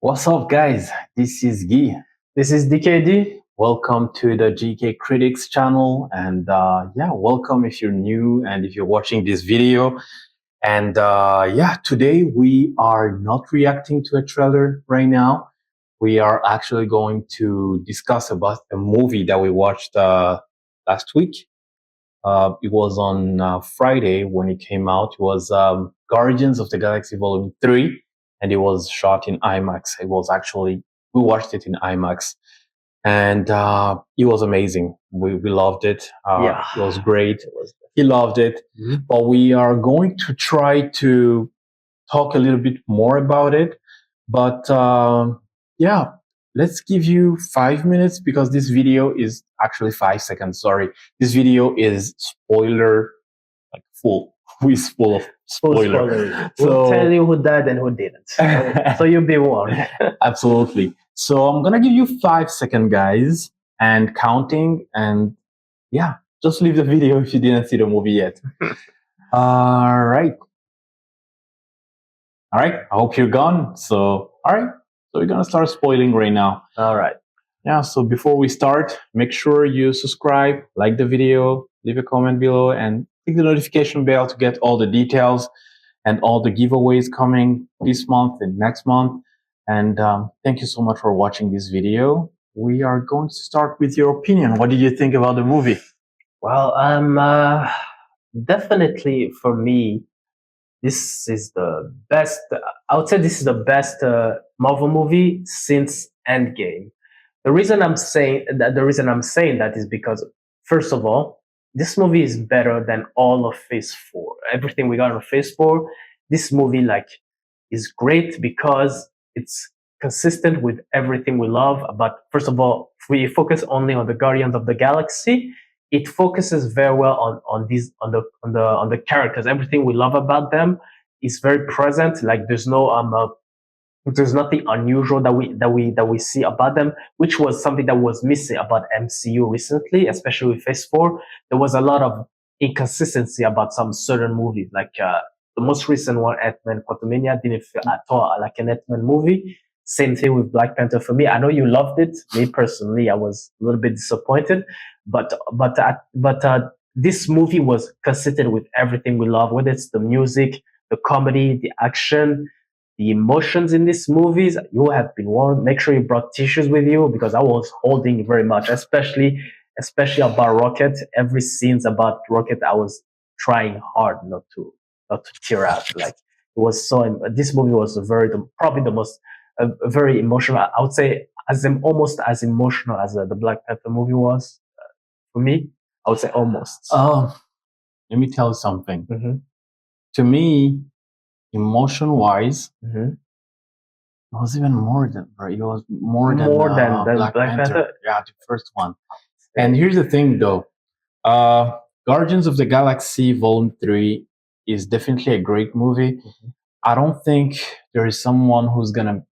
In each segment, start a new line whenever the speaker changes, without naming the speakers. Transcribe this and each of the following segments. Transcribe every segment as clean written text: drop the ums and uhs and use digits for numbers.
What's up, guys? This is Guy.
This is DKD.
Welcome to the GK Critics channel. And welcome if you're new and if you're watching this video. And today we are not reacting to a trailer right now. We are actually going to discuss about a movie that we watched last week. It was on Friday when it came out. It was Guardians of the Galaxy Vol.3. And it was shot in IMAX. We watched it in IMAX, and it was amazing. We loved it. It was great. He loved it.
Mhm.
But we are going to try to talk a little bit more about it. But let's give you 5 minutes because this video is actually 5 seconds. Sorry, this video is spoiler full. Is full of spoilers.
We'll tell you who died and who didn't. So you'll be warned.
Absolutely. So I'm gonna give you 5 seconds, guys, and counting. And just leave the video if you didn't see the movie yet. All right. I hope you're gone. So we're gonna start spoiling right now.
All right.
Yeah. So before we start, make sure you subscribe, like the video, leave a comment below, and click the notification bell to get all the details and all the giveaways coming this month and next month. And thank you so much for watching this video. We are going to start with your opinion. What did you think about the movie?
Well, definitely for me, this is the best. I would say this is the best Marvel movie since Endgame. The reason I'm saying that is because, first of all, this movie is better than all of Phase 4. Everything we got on Phase 4, this movie is great because it's consistent with everything we love. But first of all, if we focus only on the Guardians of the Galaxy, it focuses very well on the characters. Everything we love about them is very present. Like there's nothing unusual that we see about them, which was something that was missing about MCU recently, especially with Phase 4. There was a lot of inconsistency about some certain movies, like the most recent one, Ant-Man Quantumania, didn't feel at all like an Ant-Man movie. Same thing with Black Panther for me. I know you loved it. Me personally, I was a little bit disappointed, but this movie was consistent with everything we love, whether it's the music, the comedy, the action, the emotions in these movies. You have been warned. Make sure you brought tissues with you because I was holding very much, especially about Rocket. Every scenes about Rocket, I was trying hard not to tear out. Like it was so. This movie was probably the most very emotional. I would say almost as emotional as the Black Panther movie was for me. I would say almost.
Let me tell you something.
Mm-hmm.
To me, emotion-wise,
Mm-hmm.
it was even more than
Black Panther.
Yeah, the first one. And here's the thing, though. Guardians of the Galaxy Vol. 3 is definitely a great movie.
Mm-hmm.
I don't think there is someone who's gonna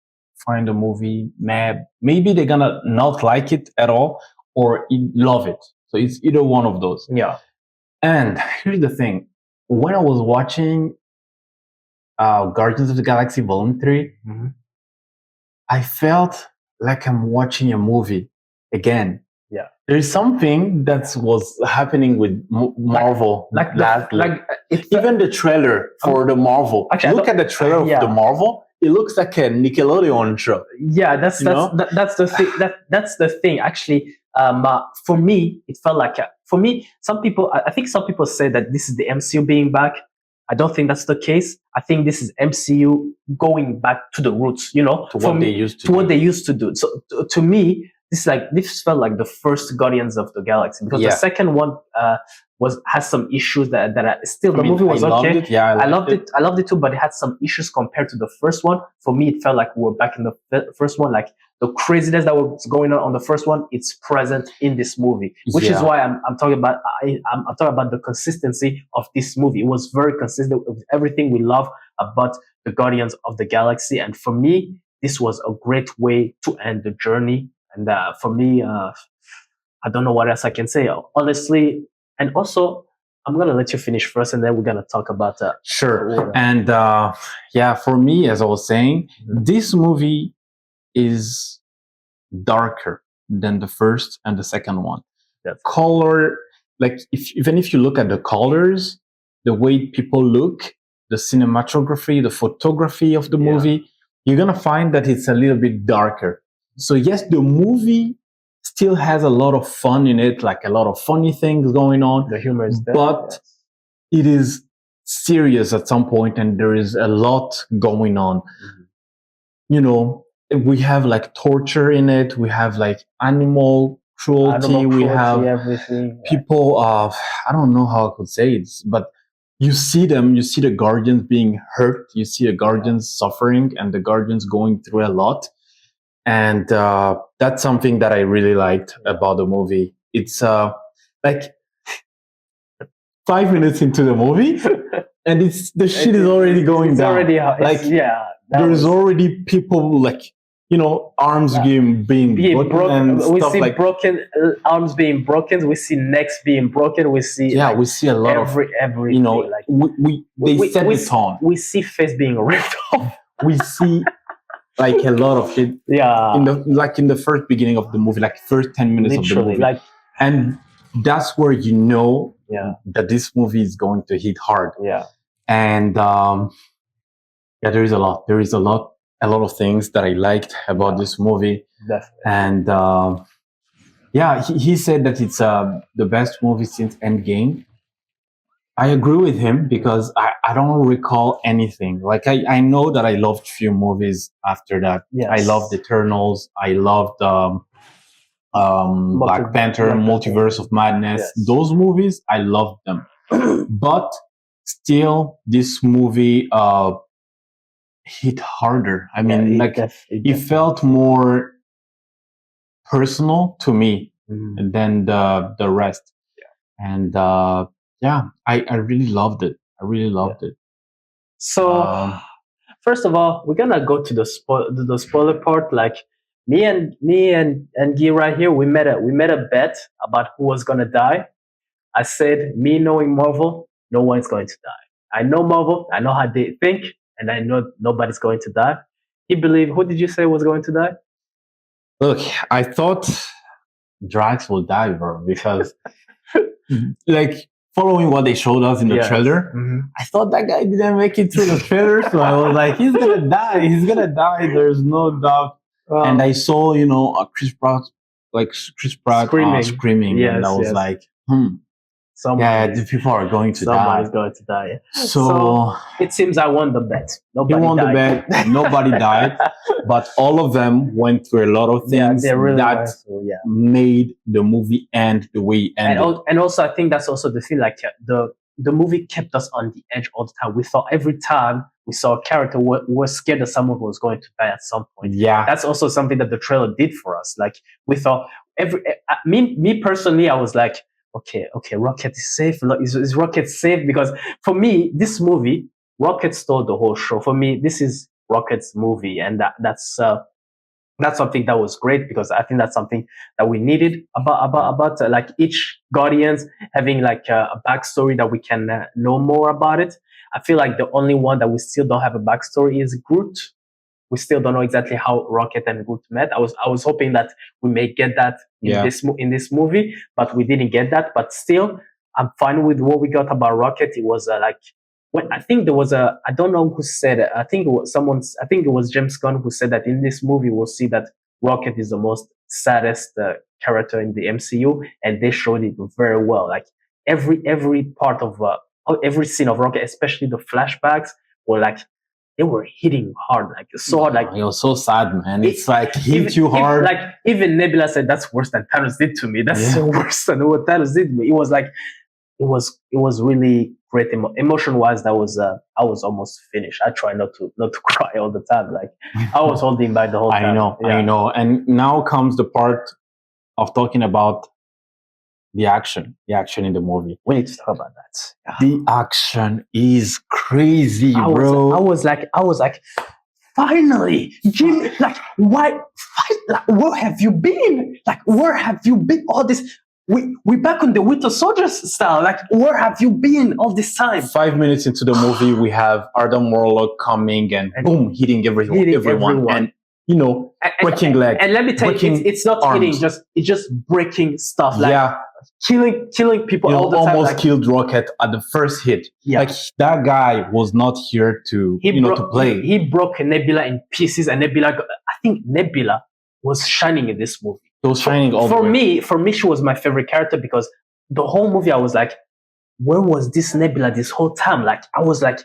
find a movie mad. Maybe they're gonna not like it at all or love it. So it's either one of those.
Yeah.
And here's the thing. When I was watching Guardians of the Galaxy Vol. 3,
Mm-hmm.
I felt like I'm watching a movie again.
Yeah.
There's something that was happening with Marvel. Even the trailer for the Marvel.
Actually,
look at the trailer of the Marvel. It looks like a Nickelodeon show.
Yeah, that's the thing. That's the thing. Actually, for me, it felt like for me. I think some people say that this is the MCU being back. I don't think that's the case. I think this is MCU going back to the roots. To what they used to do. So to me, this felt like the first Guardians of the Galaxy because the second one has some issues that the movie was okay. I loved it. I loved it too, but it had some issues compared to the first one. For me, it felt like we were back in the first one. Like the craziness that was going on the first one, it's present in this movie, which is why I'm talking about. I'm talking about the consistency of this movie. It was very consistent with everything we love about the Guardians of the Galaxy, and for me, this was a great way to end the journey. And for me, I don't know what else I can say, honestly. And also, I'm going to let you finish first, and then we're going to talk about
Sure. And for me, as I was saying, this movie is darker than the first and the second one.
That's
Color, like even if you look at the colors, the way people look, the cinematography, the photography of the movie, you're gonna find that it's a little bit darker. So yes, the movie still has a lot of fun in it, like a lot of funny things going on.
the humor is there,
but it is serious at some point, and there is a lot going on. You know, we have like torture in it. We have like animal cruelty. We have
everything.
people. I don't know how I could say it, but you see them. You see the guardians being hurt. You see the guardians suffering, and the guardians going through a lot. And that's something that I really liked about the movie. It's like 5 minutes into the movie, and it's the shit is already going down.
Already,
like there's already people like, you know, arms being broken and
we
stuff
see
like
broken arms being broken. We see necks being broken. We see
we see a lot
every
you know,
like
they set the tone.
We see face being ripped off.
We see like a lot of shit. In the first beginning of the movie, like first 10 minutes of the movie, and that's where you know that this movie is going to hit hard. And there is a lot. There is a lot of things that I liked about this movie.
Definitely.
And he said that it's the best movie since Endgame. I agree with him because I don't recall anything. Like I know that I loved few movies after that. I loved Eternals. I loved Black Panther, Multiverse of Madness. Those movies, I loved them. But still, this movie hit harder. I mean, it felt more personal to me than the rest. And I really loved it. I really loved it.
So first of all, we're gonna go to the spoiler part. Like me and Guy right here, we made a bet about who was gonna die. I said, me knowing Marvel, no one's going to die. I know Marvel, I know how they think, and I know nobody's going to die. He believed. Who did you say was going to die?
Look, I thought Drax will die, bro, because like following what they showed us in the trailer, I thought that guy didn't make it through the trailer, so I was like, he's gonna die. He's gonna die. There's no doubt. And I saw, you know, Chris Pratt screaming, and I was like, people are going to die.
Somebody's going to die.
So
it seems I won the bet.
Nobody won the bet. Nobody died, but all of them went through a lot of things made the movie end the way it ended.
And also, I think that's also the thing. Like the movie kept us on the edge all the time. We thought every time we saw a character, we were scared that someone was going to die at some point. That's also something that the trailer did for us. Like we thought me personally, I was like, okay, Rocket is safe. Is Rocket safe? Because for me, this movie, Rocket stole the whole show. For me, this is Rocket's movie, and that's something that was great, because I think that's something that we needed about like each Guardians having like a backstory that we can know more about it. I feel like the only one that we still don't have a backstory is Groot. We still don't know exactly how Rocket and Groot met. I was hoping that we may get that in this movie, but we didn't get that. But still, I'm fine with what we got about Rocket. It was I think there was I don't know who said it. I think it was James Gunn who said that in this movie we'll see that Rocket is the most saddest character in the MCU, and they showed it very well. Like every part of every scene of Rocket, especially the flashbacks, were like, they were hitting hard, like so hard. Like
it was so sad, man. It's like hit you hard.
Like even Nebula said, "That's worse than Thanos did to me. That's worse than what Thanos did to me." It was like, it was really great emotion wise. That was I was almost finished. I try not to cry all the time. Like I was holding back the whole time.
I know. And now comes the part of talking about the action in the movie.
We need to talk about that.
The action is crazy, bro.
I was like, finally, Jim. Like, why? Like, where have you been? Like, where have you been all this? We back on the Winter Soldier style. Like, where have you been all this time?
5 minutes into the movie, we have Adam Warlock coming and boom, hitting everyone. And breaking legs.
And let me tell you, it's not
arms.
hitting, it's just breaking stuff, like killing people all the time.
Almost
like,
killed Rocket at the first hit.
Yeah.
Like that guy was not here to to play.
He broke Nebula in pieces, and Nebula, I think Nebula was shining in this movie.
It was shining all
for
the way.
For me, she was my favorite character, because the whole movie I was like, where was this Nebula this whole time? Like, I was like,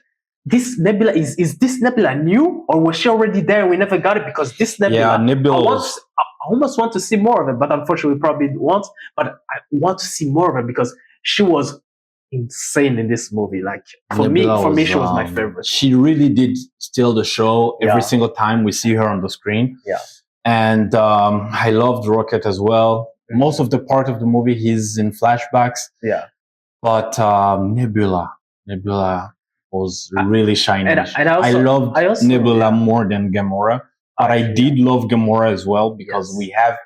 this Nebula, is this Nebula new, or was she already there and we never got it? Because this Nebula, I almost want to see more of it, but unfortunately we probably won't. But I want to see more of it because she was insane in this movie. Like, for me, she was my favorite.
She really did steal the show every single time we see her on the screen.
Yeah.
And I loved Rocket as well. Most of the part of the movie, he's in flashbacks.
Yeah.
But Nebula was really shining.
And I
loved Nebula more than Gamora. But I did love Gamora as well, because we have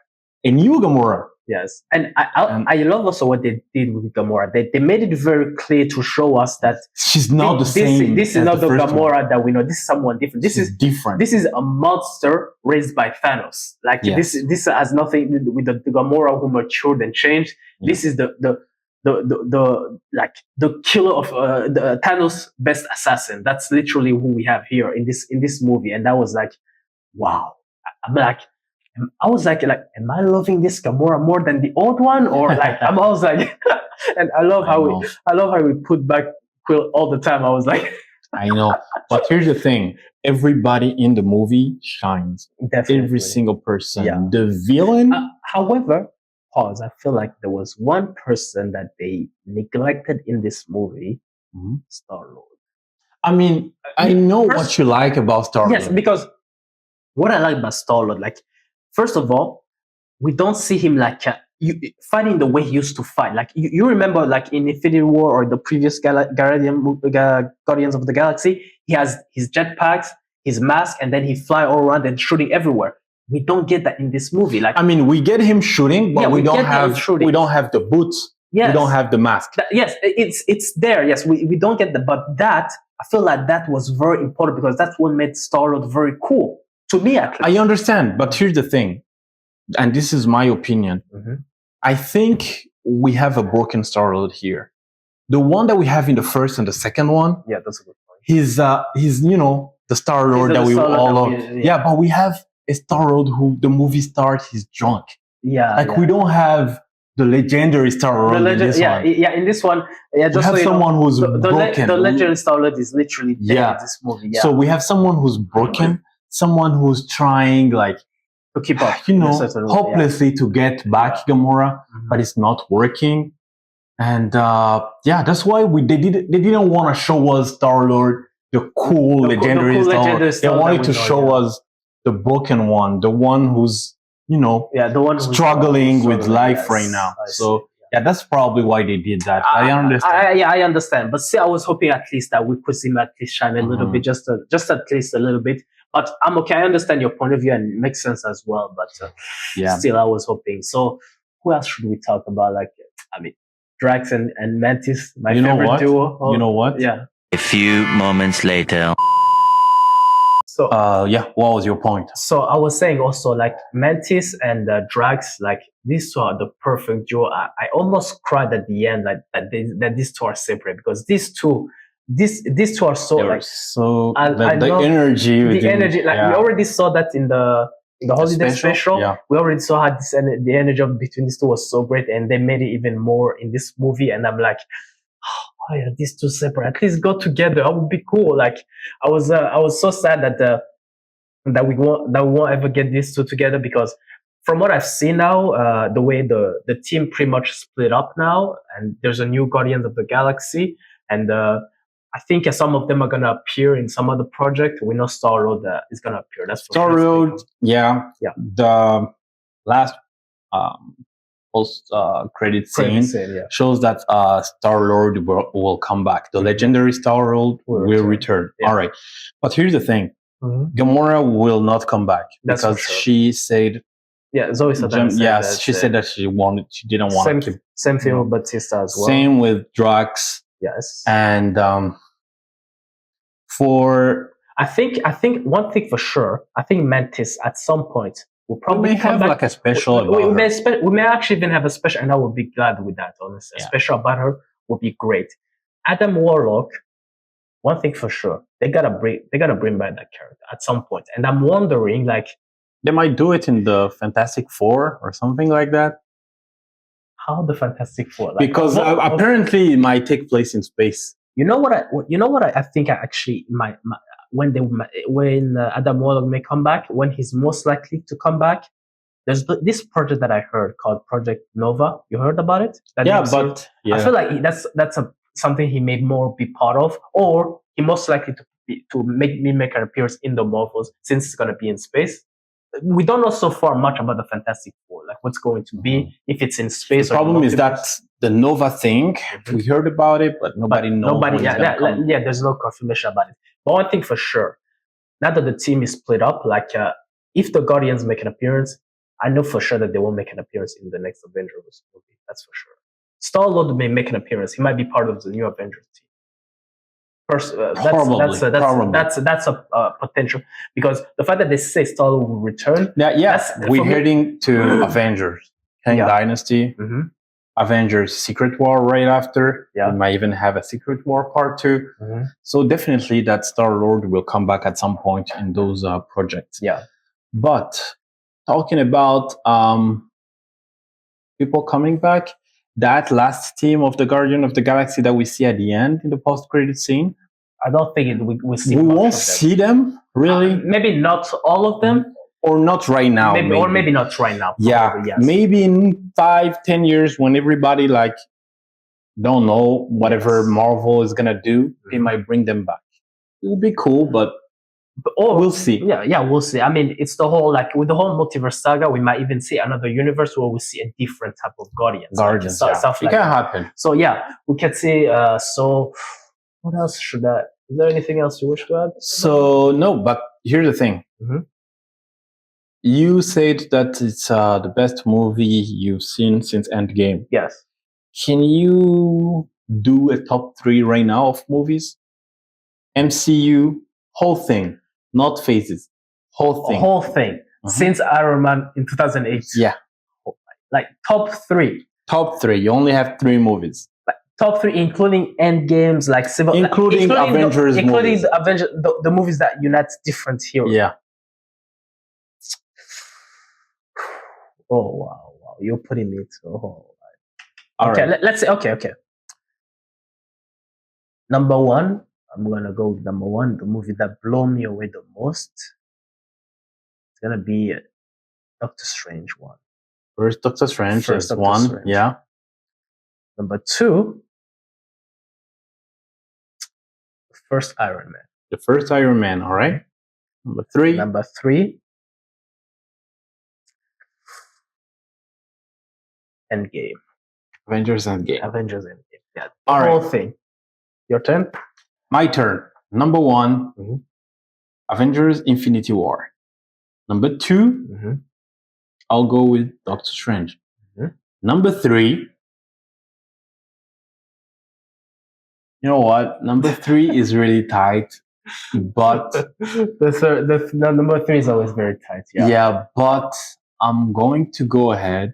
a new Gamora.
Yes. And I love also what they did with Gamora. They made it very clear to show us that
she's not the same.
This is not the Gamora that we know. This is someone different. This is
different.
This is a monster raised by Thanos. Like, this has nothing to do with the Gamora who matured and changed. This is the killer of the Thanos' best assassin. That's literally who we have here in this movie. And that was like, wow. I was like, am I loving this Gamora more than the old one, or like? I was like, and I love how we put back Quill all the time. I was like,
I know, but here's the thing: everybody in the movie shines.
Definitely.
Every single person.
Yeah.
The villain.
However, pause. I feel like there was one person that they neglected in this movie: Star-Lord.
I mean, I know what you like about Star-Lord.
Yes, because what I like about Star-Lord, like, first of all, we don't see him like fighting the way he used to fight. Like, you remember, like in Infinity War or the previous Guardians of the Galaxy, he has his jetpacks, his mask, and then he fly all around and shooting everywhere. We don't get that in this movie. Like,
I mean, we get him shooting, but we don't have the boots.
Yes.
We don't have the mask.
Yes, it's there. Yes, we don't get that, but that, I feel like that was very important, because that's what made Star-Lord very cool. To me, at least.
I understand, but here's the thing, and this is my opinion. I think we have a broken Star-Lord here. The one that we have in the first and the second one,
that's a good point.
He's the Star-Lord that we all love. Yeah, but we have a Star-Lord who the movie starts, he's drunk.
Yeah,
we don't have the legendary Star-Lord in this one.
Yeah, in this one, just
we have someone who's broken.
The legendary Star-Lord is literally dead in this movie. Yeah.
So we have someone who's broken. Someone who's trying, like,
to keep up,
hopelessly to get back Gamora, but it's not working. And that's why they didn't want to show us Star-Lord, the cool legendary Star-Lord. They wanted to show us the broken one, the one who's the one struggling with life right now. So that's probably why they did that. I understand.
I understand. But see, I was hoping at least that we could see him at least shine a little bit, just at least a little bit. But I'm okay. I understand your point of view, and it makes sense as well. But still, I was hoping. So, who else should we talk about? Like, I mean, Drax and Mantis, my favorite duo.
You know what?
Yeah.
A few moments later.
So,
what was your point?
So I was saying also, like, Mantis and Drax, like, these two are the perfect duo. I almost cried at the end, like, that these two are separate, because these two are so
the energy.
Like, we already saw that in the holiday special. Yeah. We already saw how the energy between these two was so great, and they made it even more in this movie. And I'm like, oh yeah, these two separate. At least go together. That would be cool. Like, I was so sad that we won't ever get these two together, because from what I've seen now, the way the team pretty much split up now, and there's a new Guardians of the Galaxy, and I think some of them are gonna appear in some other project. We know Star-Lord is gonna appear. That's
Star-Lord. Yeah. The last post credit scene shows that Star-Lord will come back. The legendary Star-Lord will return. Yeah. All right, but here's the thing: Gamora will not come back, because she said.
Yeah, Zoe said
she said that she didn't want to keep.
Same thing with Batista as well.
Same with Drax.
Yes.
And
I think one thing for sure. I think Mantis at some point will
We
probably
may
come
have
back.
like a special
we
about
may
her.
we may actually even have a special, and I would be glad with that. Honestly, a
Yeah.
special about her would be great. Adam Warlock. One thing for sure, they gotta bring back that character at some point, and I'm wondering, like,
They might do it in the Fantastic Four or something like that.
how the Fantastic Four, like,
Because apparently it might take place in space.
you know what I think I actually might when Adam Warlock may come back, when he's most likely to come back. There's this project that I heard called Project Nova. You heard about it?
Yeah, but
I feel like that's something he may more be part of, or he most likely to make an appearance in the Marvels since it's gonna be in space. We don't know so far much about the Fantastic Four, like what's going to be, if it's in space.
The problem is that the Nova thing, we heard about it, but nobody knows.
Nobody, there's no confirmation about it. But one thing for sure, now that the team is split up, like if the Guardians make an appearance, I know for sure that they will make an appearance in the next Avengers movie. That's for sure. Star-Lord may make an appearance. He might be part of the new Avengers team. That's a potential, because the fact that they say Star-Lord will return.
We're heading to Avengers, Kang Dynasty, Avengers Secret War right after.
Yeah.
We might even have a Secret War Part 2. So definitely that Star-Lord will come back at some point in those projects.
Yeah.
But talking about people coming back, that last team of the Guardian of the Galaxy that we see at the end in the post-credit scene,
I don't think we see.
We won't see them, really.
Maybe not all of them.
Or not right now.
Or maybe not right now.
Probably, yes. Maybe in 5-10 years when everybody don't know whatever Marvel is gonna do, they might bring them back. It will be cool, but we'll see.
Yeah, we'll see. I mean, it's the whole, with the whole multiverse saga, we might even see another universe where we see a different type of Guardians. Stuff
it can happen.
So yeah, we can see. So what else is there anything else you wish to add?
So no, but here's the thing. You said that it's the best movie you've seen since Endgame.
Yes.
Can you do a top 3 right now of movies? MCU, whole thing, not phases. Whole thing.
Since Iron Man in 2008.
Yeah.
Top 3.
Top 3. You only have 3 movies.
Top 3, including Endgames,
including Avengers movies.
Including the movies that unite different heroes.
Yeah.
Oh wow! You're putting me to.
All
right. Let's say okay. Number 1, I'm gonna go with number 1. The movie that blew me away the most. It's gonna be Doctor Strange 1.
First Doctor Strange is 1. Yeah.
Number 2. The first Iron Man.
The first Iron Man. All right. Number 3.
Number 3. Endgame.
Avengers Endgame.
Yeah.
All right.
Whole thing. Your turn.
My turn. Number 1. Avengers Infinity War. Number 2. I'll go with Doctor Strange. Number 3. You know what? Number 3 is really tight, but
the number 3 is always very tight. Yeah.
Yeah, but I'm going to go ahead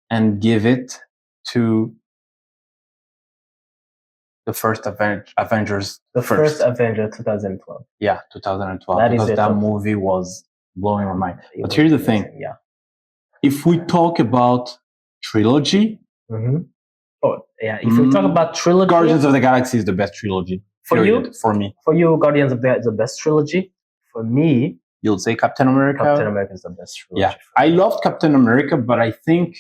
and give it to the first Avengers.
The first Avenger, 2012.
Yeah, 2012. Because that movie was blowing my mind. But here's the thing.
Yeah.
If we talk about trilogy.
Oh, yeah. If we talk about trilogy.
Guardians of the Galaxy is the best trilogy. For me.
For you, Guardians of the best trilogy. For me.
You'll say Captain America.
Captain America is the best trilogy.
Yeah. I loved Captain America, but I think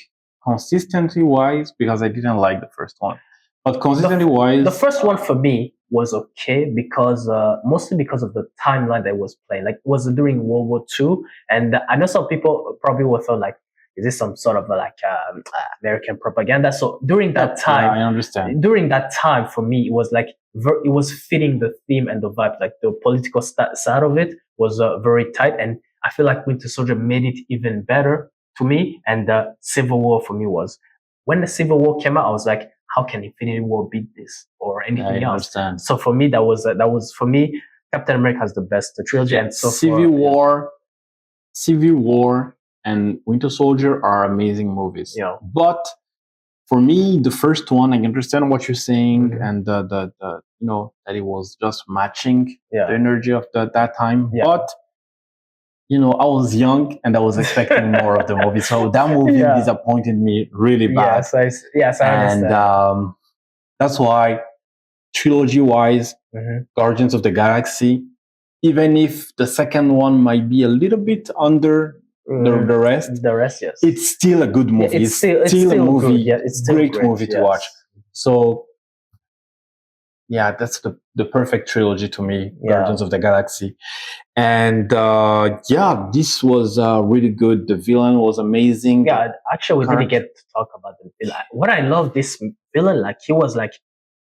consistently wise, because I didn't like the first one. But consistently wise,
the first one for me was okay because mostly because of the timeline that was playing. It was during World War II, and I know some people probably would thought is this some sort of American propaganda? So during that time,
I understand.
During that time, for me, it was it was fitting the theme and the vibe. The political side of it was very tight, and I feel like Winter Soldier made it even better to me. And the Civil War for me was when the Civil War came out, I was like, how can Infinity War beat this or anything else?
Understand.
So for me, that was for me. Captain America has the best trilogy, and so
Civil War, and Winter Soldier are amazing movies.
Yeah.
But for me, the first one, I understand what you're saying,
Mhm.
and the that it was just matching
Yeah.
the energy of that time.
Yeah.
But I was young and I was expecting more of the movie, so that movie
Yeah.
disappointed me really bad.
Yes, I
And
understand.
that's why, trilogy-wise,
Mhm.
Guardians of the Galaxy, even if the second one might be a little bit under the rest,
Yes.
it's still a good movie.
Yeah,
it's still a movie.
good. Yeah, it's still
great
great,
movie to
yes.
watch. So yeah, that's the perfect trilogy to me,
Yeah.
Guardians of the Galaxy. And yeah, this was really good. The villain was amazing.
Yeah, actually, we didn't get to talk about the villain. What I love this villain, like he was like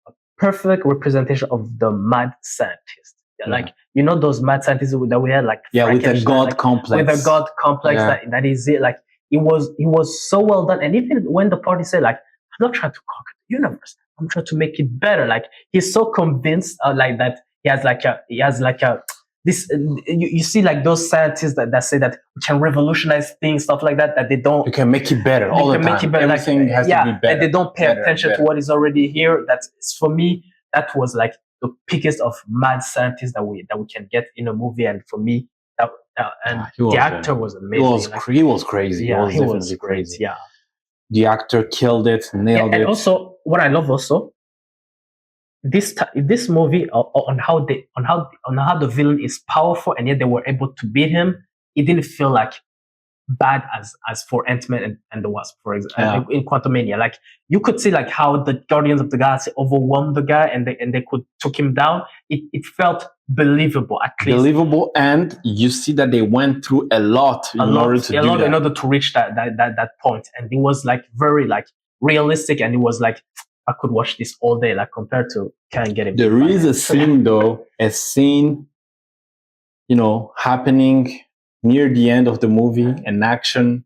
a perfect representation of the mad scientist. Yeah,
Yeah.
like those mad scientists that we had, like
with a god
like,
complex.
with a god complex,
Yeah.
that is it. Like it was so well done. And even when the party said, like, I'm not trying to conquer the universe, I'm trying to make it better. Like he's so convinced, like that he has like a this. You see, like those scientists that say that we can revolutionize things, stuff like that. That they don't.
You can make it better all the time.
Make it better.
Everything has to be better.
And they don't pay attention to what is already here. That's, for me, that was like the biggest of mad scientists that we can get in a movie. And for me, the actor was amazing.
He was crazy.
Yeah,
he was definitely crazy.
Yeah,
the actor killed it, nailed it.
And also, what I love also, this movie on how the villain is powerful, and yet they were able to beat him. It didn't feel like bad as for Ant-Man and the Wasp, for example, in Quantumania. Like you could see like how the Guardians of the Galaxy overwhelmed the guy and they took him down. It felt believable, at least.
Believable, and you see that they went through a lot in order to
reach that point. And it was like very like realistic, and it was like I could watch this all day, like compared to Can't Get It.
There is a scene though, happening near the end of the movie, an action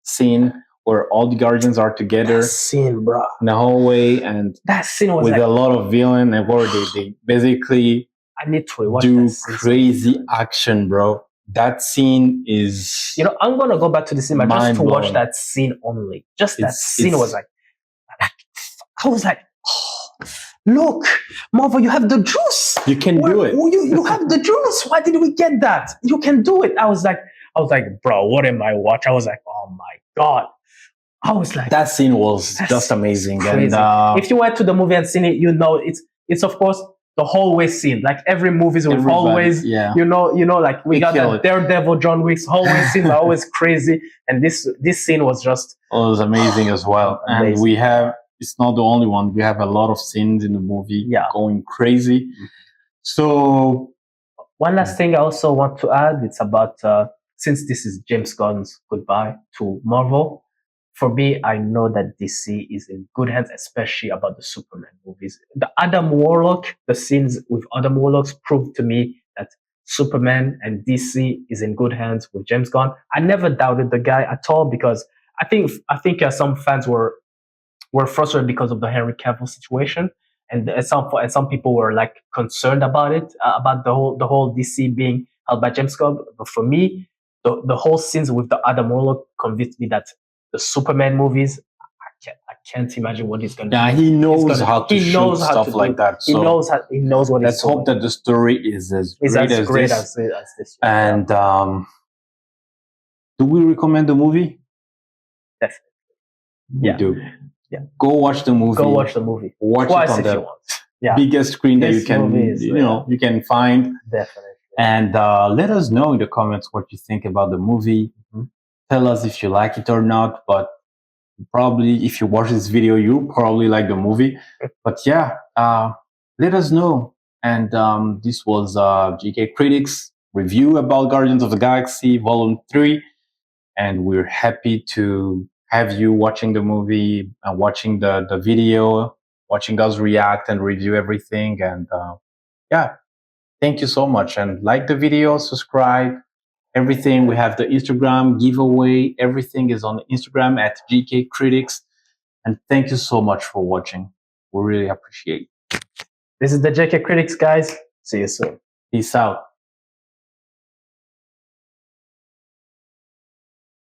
scene where all the Guardians are together.
That scene, bro.
In the hallway, and
that scene was
with
like,
a lot of villain, and where they basically
I need to rewatch
do
that
crazy action, bro. That scene is...
I'm going to go back to the cinema just to watch that scene only. Just that scene was like, I was like, oh, look, Marvel, you have the juice.
You can do it.
You have the juice. Why did we get that? You can do it. I was like, bro, what am I watching? I was like, oh my God. I was like,
that scene was just amazing.
Crazy. And if you went to the movie and seen it, it's of course the hallway scene. Like every movies with always, like we got that Daredevil, John Wick's hallway scene, are always crazy. And this scene was just...
Oh, it was amazing as well. Amazing. And it's not the only one. We have a lot of scenes in the movie going crazy. So
one last thing I also want to add, it's about, since this is James Gunn's goodbye to Marvel, for me, I know that DC is in good hands, especially about the Superman movies. The scenes with Adam Warlock proved to me that Superman and DC is in good hands with James Gunn. I never doubted the guy at all, because I think some fans were frustrated because of the Henry Cavill situation, and some people were like concerned about it, about the whole DC being held by James Gunn. But for me, the whole scenes with the Adam Warlock convinced me that the Superman movies, I can't imagine what he's going to do.
Yeah, he knows how to shoot stuff like that.
He knows what he's doing.
Let's hope that the story is as great as this. And do we recommend the movie?
Definitely.
We do.
Yeah.
Go watch the movie. Watch
twice
it on the biggest screen that you can find.
Definitely.
And let us know in the comments what you think about the movie. Mm-hmm. Tell us if you like it or not. But probably, if you watch this video, you probably like the movie. But yeah, let us know. And this was GK Critics review about Guardians of the Galaxy Volume 3. And we're happy to have you watching the movie and watching the video, watching us react and review everything. And thank you so much. And like the video, subscribe, everything. We have the Instagram giveaway. Everything is on Instagram at GK Critics. And thank you so much for watching. We really appreciate it.
This is the GK Critics, guys. See you soon.
Peace out.